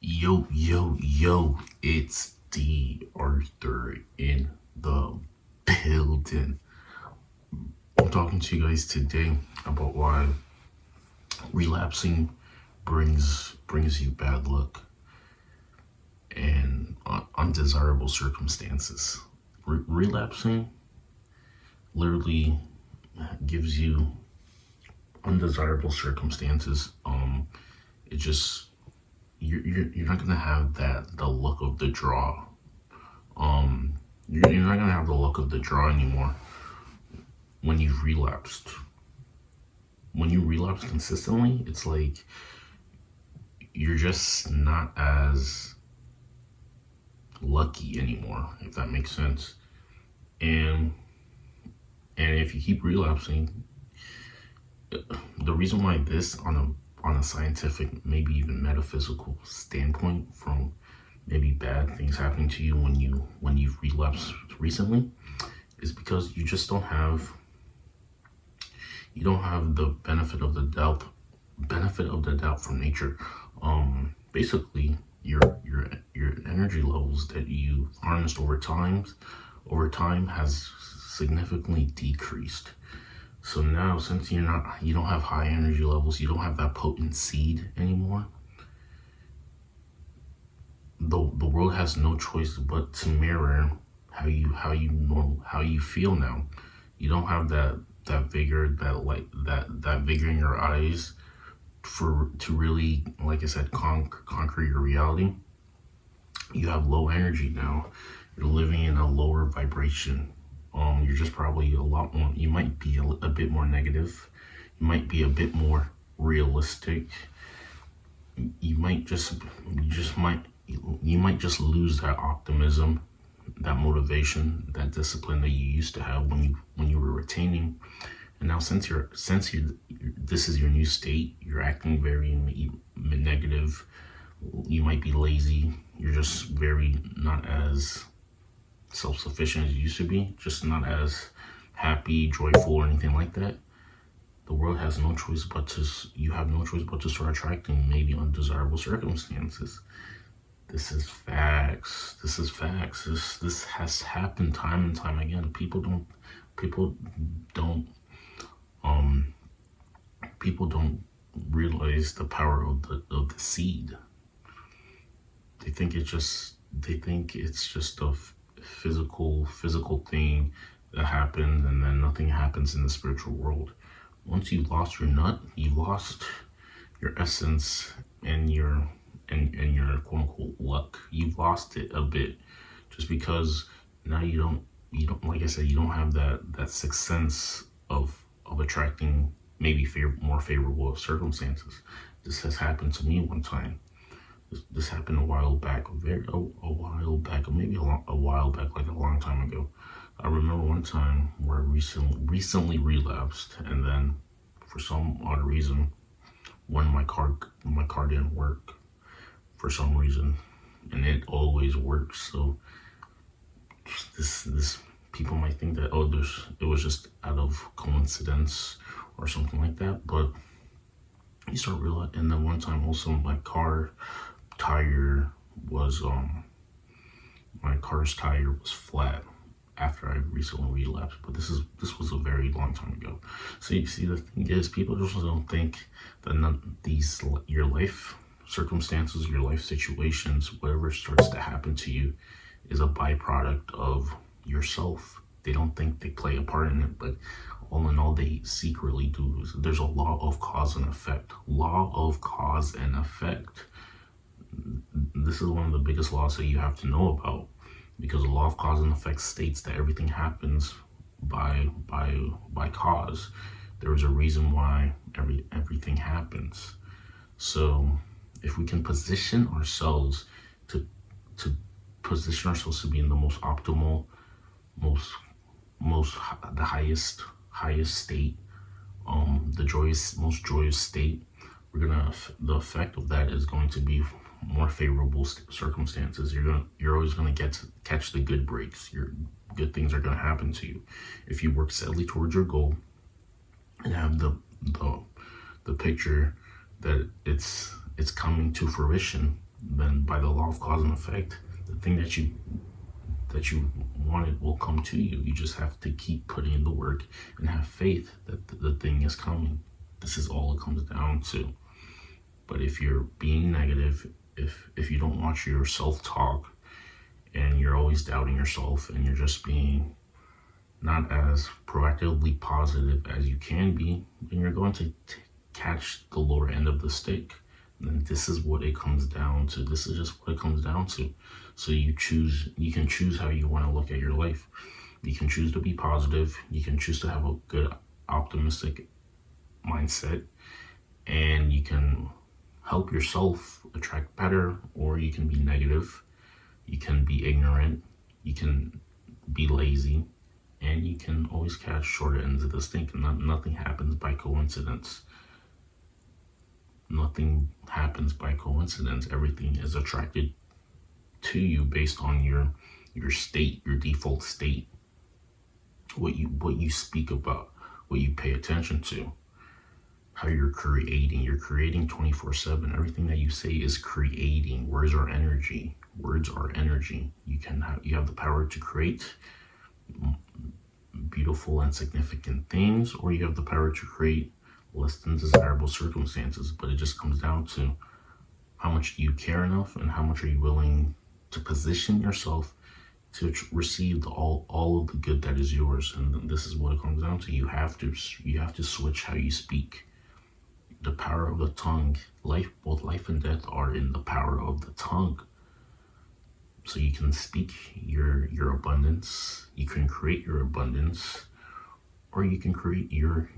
Yo, it's D.Arthur in the building. I'm talking to you guys today about why relapsing brings you bad luck and undesirable circumstances. Relapsing literally gives you undesirable circumstances. It just you're not gonna have the luck of the draw. You're not gonna have the luck of the draw anymore when you've relapsed. When you relapse consistently, it's like you're just not as lucky anymore, if that makes sense. And and if you keep relapsing, the reason why this on a scientific, maybe even metaphysical standpoint, from maybe bad things happening to you when you've relapsed recently, is because you don't have the benefit of the doubt from nature. Basically, your energy levels that you harnessed over time has significantly decreased. So now, since you don't have high energy levels, you don't have that potent seed anymore. The world has no choice but to mirror how you feel now. You don't have that vigor, that vigor in your eyes for to really, like I said, conquer your reality. You have low energy now. You're living in a lower vibration. You're just probably a lot more. You might be a bit more negative. You might be a bit more realistic. You might just lose that optimism, that motivation, that discipline that you used to have when you were retaining. And now, since this is your new state, you're acting very negative. You might be lazy. You're just very not as self-sufficient as you used to be. Just not as happy, joyful, or anything like that. The world has no choice but to. You have no choice but to start attracting maybe undesirable circumstances. This is facts. This is facts. This has happened time and time again. Don't um people don't realize the power of the seed. They think it's just a physical thing that happens, and then nothing happens in the spiritual world. Once you lost your nut, you lost your essence and your quote unquote luck. You've lost it a bit, just because now you don't, like I said, you don't have that sixth sense of attracting maybe more favorable circumstances. This has happened to me one time. This happened a while back, a while back, or maybe a while back, like a long time ago. I remember one time where I recently relapsed, and then for some odd reason, when my car didn't work for some reason, and it always works. So this people might think that it was just out of coincidence or something like that, but you start realizing. And then one time also, tire was my car's tire was flat after I recently relapsed. But this was a very long time ago. So you see, the thing is, people just don't think that your life circumstances, your life situations, whatever starts to happen to you, is a byproduct of yourself. They don't think they play a part in it, but all in all, they secretly do. There's a law of cause and effect. Law of cause and effect. This is one of the biggest laws that you have to know about, because the law of cause and effect states that everything happens by cause. There is a reason why everything happens. So if we can position ourselves to position ourselves to be in the most optimal, the highest state, the most joyous state, the effect of that is going to be more favorable circumstances. You're always gonna get to catch the good breaks. Your good things are gonna happen to you if you work steadily towards your goal and have the picture that it's coming to fruition. then by the law of cause and effect, the thing that you wanted will come to you. You just have to keep putting in the work and have faith that the thing is coming. This is all it comes down to. But if you're being negative, if you don't watch your self-talk, and you're always doubting yourself, and you're just being not as proactively positive as you can be, then you're going to catch the lower end of the stick. And this is what it comes down to. This is just what it comes down to. So you can choose how you want to look at your life. You can choose to be positive. You can choose to have a good, optimistic mindset, and you can help yourself attract better, or you can be negative. You can be ignorant. You can be lazy, and you can always catch short ends of the stick. Nothing happens by coincidence. Nothing happens by coincidence. Everything is attracted to you based on your state, your default state, what you speak about, what you pay attention to, how you're creating. You're creating 24/7. Everything that you say is creating. Words are energy. Words are energy. You have the power to create beautiful and significant things, or you have the power to create less than desirable circumstances. But it just comes down to how much do you care enough, and how much are you willing to position yourself to receive all of the good that is yours. And this is what it comes down to. You have to switch how you speak. The power of the tongue. Both life and death are in the power of the tongue. So you can speak your abundance. You can create your abundance, or you can create your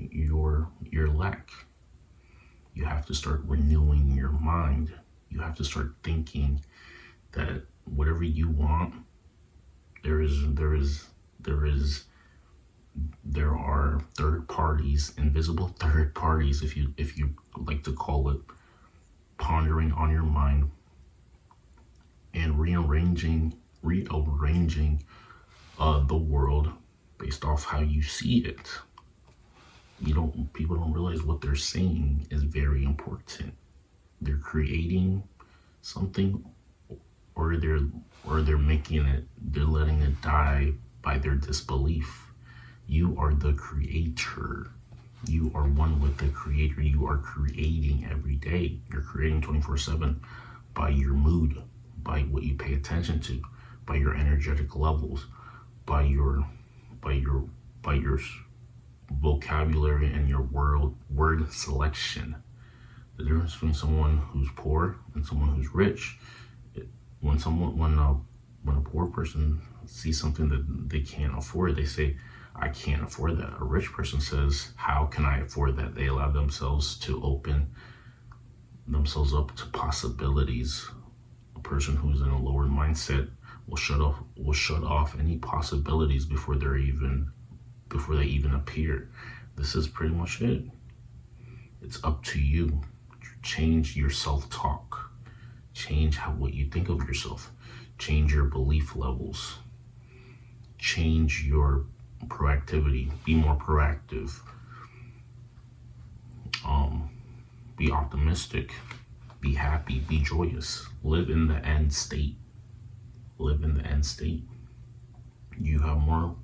lack. You have to start renewing your mind. You have to start thinking that whatever you want, there are third parties, invisible third parties, if you like to call it, pondering on your mind and rearranging the world based off how you see it. People don't realize what they're saying is very important. They're creating something, or they're making it, they're letting it die by their disbelief. You are the creator. You are one with the creator. You are creating every day. You're creating 24/7 by your mood, by what you pay attention to, by your energetic levels, by your vocabulary and your word selection. The difference between someone who's poor and someone who's rich. When a poor person sees something that they can't afford, they say, I can't afford that. A rich person says, how can I afford that? They allow themselves to open themselves up to possibilities. A person who's in a lower mindset will shut off any possibilities before they even appear. This is pretty much it. It's up to you. Change your self-talk. Change what you think of yourself. Change your belief levels. Change your proactivity. Be more proactive. Be optimistic. Be happy. Be joyous. Live in the end state. Live in the end state. You have more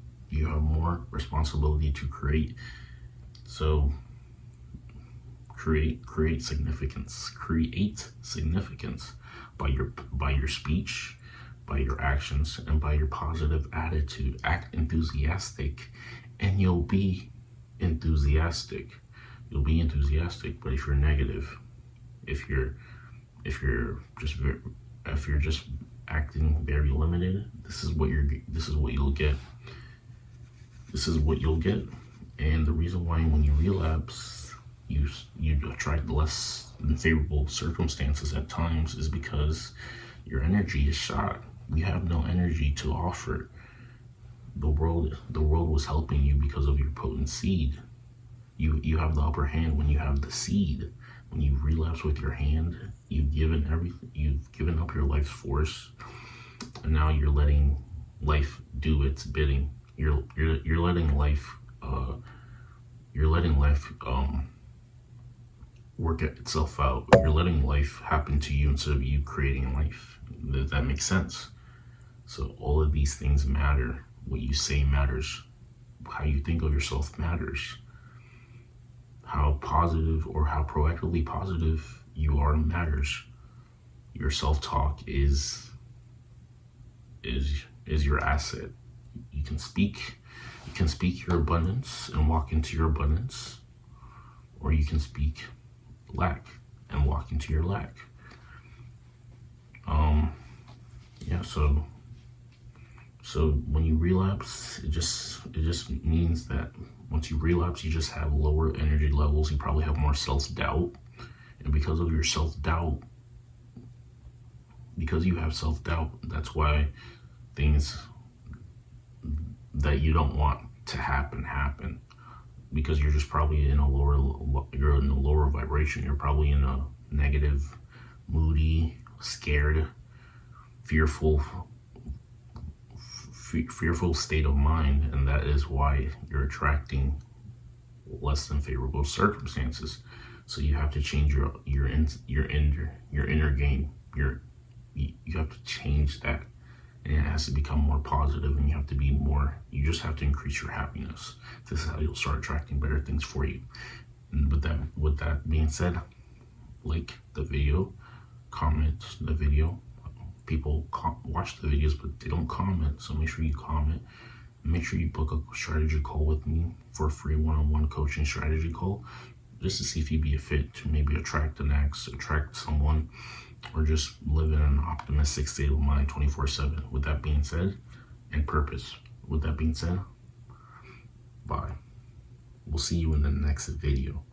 responsibility to create. So create significance. Create significance by your speech, by your actions, and by your positive attitude. Act enthusiastic, and you'll be enthusiastic. You'll be enthusiastic. But if you're negative, if you're just acting very limited, this is what you'll get. This is what you'll get. And the reason why when you relapse, you attract less than favorable circumstances at times is because your energy is shot. You have no energy to offer. The world was helping you because of your potent seed. You have the upper hand when you have the seed. When you relapse with your hand, you've given everything. You've given up your life's force, and now you're letting life do its bidding. You're letting life work itself out. You're letting life happen to you instead of you creating life. That makes sense. So all of these things matter. What you say matters. How you think of yourself matters. How positive or how proactively positive you are matters. Your self-talk is your asset. You can speak your abundance and walk into your abundance, or you can speak lack and walk into your lack. Yeah, so when you relapse, it just means that once you relapse, you just have lower energy levels. You probably have more self-doubt, and because of your self-doubt, because you have self-doubt, that's why things that you don't want to happen, because you're just probably in a lower vibration. You're probably in a negative, moody, scared, fearful state of mind, and that is why you're attracting less than favorable circumstances. So you have to change your inner game. You have to change that, and it has to become more positive, and you just have to increase your happiness. This is how you'll start attracting better things for you. And with that being said, like the video, comment the video. People watch the videos, but they don't comment, so make sure you comment. Make sure you book a strategy call with me for a free one-on-one coaching strategy call, just to see if you'd be a fit to maybe attract someone, or just live in an optimistic state of mind 24/7. With that being said, and purpose. With that being said, bye. We'll see you in the next video.